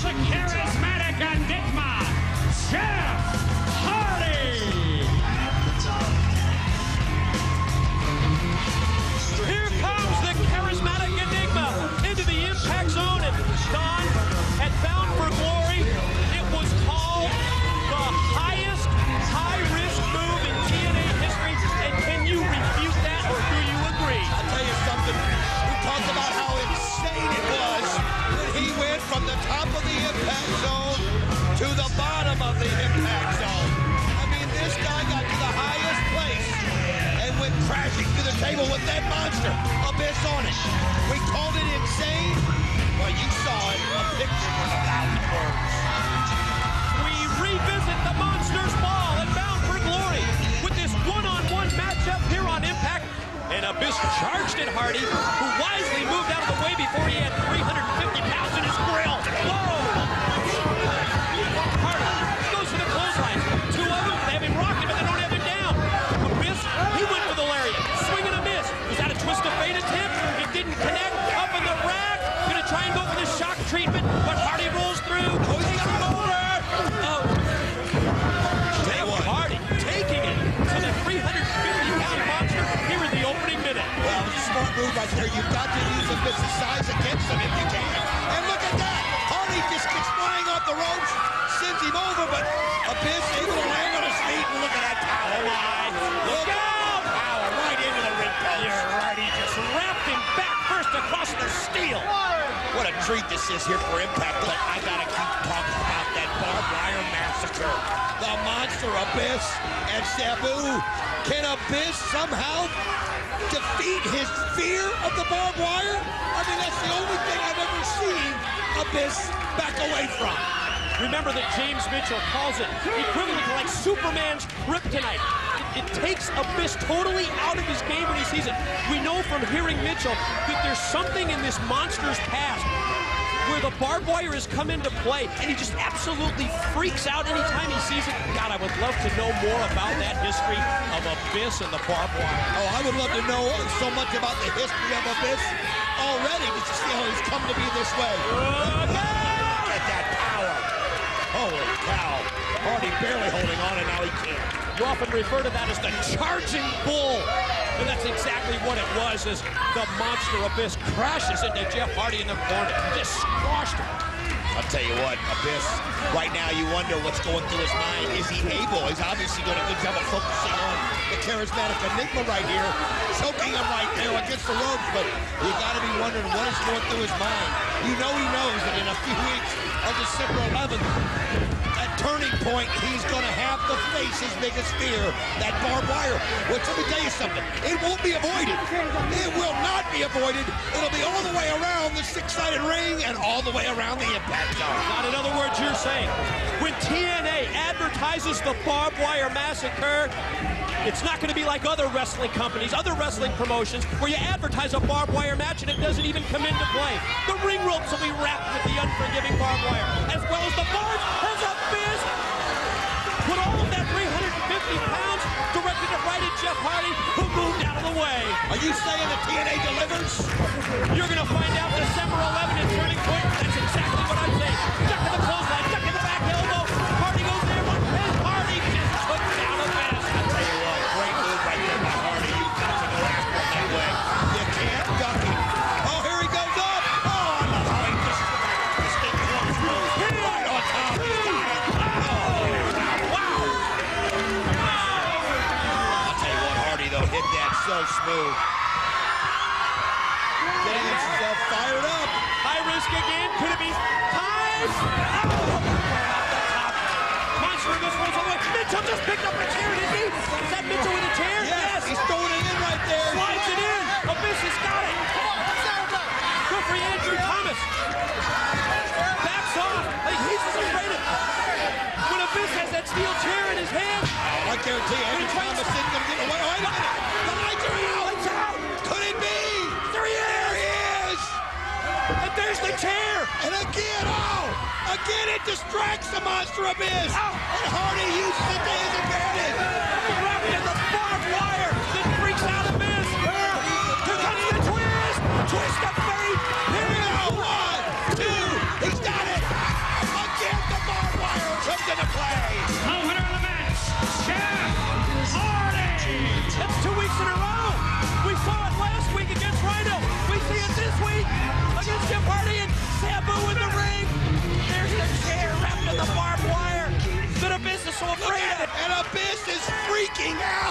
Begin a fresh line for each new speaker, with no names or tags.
the charismatic enigma, Jeff Hardy. Here comes the charismatic enigma into the impact zone, and Don had Bound for Glory. It was called the highest high-risk move in TNA history, and can you refute that, or do you agree?
I'll tell you something. We talked about how insane it was when he went from the top of the impact zone to the bottom of the impact zone. I mean, this guy got to the highest place and went crashing to the table with that monster, Abyss, on it. We called it insane. Well, you saw it, a picture with 1,000 words.
We revisit the Monsters Ball and Bound for Glory with this one-on-one matchup here on Impact. And Abyss charged at Hardy, who wisely moved out of the way before he had 350 pounds in his grill. Whoa! Hardy goes for the clothesline. Two of them, they have him rocking, but they don't have him down. Abyss, he went for the lariat. Swing and a miss. Was that a twist of fate attempt? It didn't connect. Up in the rack. Gonna try and go for the shock treatment, but Hardy rolls through. Takes him over. Oh. Hardy taking it to the 350-pound monster here in the opening minute.
Well, it's a smart move right there. You've got to use Abyss's size against him if you can. And look at that. Hardy just gets flying off the ropes, sends him over, but Abyss able to land on his feet. And look at that power.
Oh my. Look out!
Power right into the ring post.
You're right. He just wrapped him back first across the steel.
What a treat this is here for Impact, but I gotta keep talking about that barbed wire massacre. The monster Abyss and Sabu. Can Abyss somehow defeat his fear of the barbed wire? I mean, that's the only thing I've ever seen Abyss back away from.
Remember that James Mitchell calls it equivalent to like Superman's kryptonite. It takes Abyss totally out of his game when he sees it. We know from hearing Mitchell that there's something in this monster's past where the barbed wire has come into play, and he just absolutely freaks out anytime he sees it. God, I would love to know more about that history of Abyss and the barbed wire.
Oh, I would love to know so much about the history of Abyss already, just to see how he's come to be this way. Look at that power. Holy cow. Hardy barely holding on, and now he can't.
You often refer to that as the charging bull. And that's exactly what it was, as the monster Abyss crashes into Jeff Hardy in the corner. Just squashed him.
I'll tell you what, Abyss, right now you wonder what's going through his mind. Is he able? He's obviously doing a good job of focusing on the charismatic enigma right here, choking him right there against the ropes, but you gotta be wondering what is going through his mind. You know he knows that in a few weeks on December 11th, at turning point, he's gonna have to face his biggest fear, that barbed wire. Which, let me tell you something, it won't be avoided. It will not be avoided. It'll be all the way around the six-sided ring and all the way around the impact zone.
Not in other words, you're saying, when TNA advertises the barbed wire massacre, it's not going to be like other wrestling companies, other wrestling promotions, where you advertise a barbed wire match and it doesn't even come into play. The ring ropes will be wrapped with the unforgiving barbed wire, as well as the bars as Abyss put all of that 350 pounds directed it right at Jeff Hardy, who moved out of the way.
Are you saying that TNA delivers?
You're going to find out December 11th at Turning Point. That's exactly what I'm saying. Duck to the clothesline, duck in the back elbow. Hardy goes there, and Hardy just took down Abyss.
I'll tell you what, great move right there by Hardy. You've got to go after him that way. You can't duck him. Oh, here he goes up. Oh, I love how he just thing comes through. Right on top. He's got it. Oh, wow. I'll tell you what, Hardy, though, hit that so smooth. Getting himself fired up.
High risk again. Could it be time? Oh, off the top. Monster Abyss rolls all the way. Mitchell just picked up a chair, didn't he? Is that Mitchell with a chair?
Yes. He's throwing it in right there.
Slides it in. Abyss has got it. Good for Andrew Thomas. Backs off. Like he's just afraid of it. When Abyss has that steel chair in his hand.
I guarantee you, Andrew Thomas isn't going to get away. Oh, wait a minute. The lights are out.
Lights out.
Could it be?
There he is.
There he is.
And there's the chair.
And again, again it distracts the monster Abyss.
Oh.
And Hardy uses it to his advantage.
Wrapped in the barbed wire that freaks out Abyss. Here comes the twist. Twist of fate. Here we go.
1, 2. He's got it.
The winner of the match, Jeff Hardy.
That's 2 weeks in a row. We saw it last week against Rhino. We see it this week against Jeff Hardy and Sabu in the ring. There's the chair wrapped in the barbed wire. The Abyss is so afraid of it.
And Abyss is freaking out.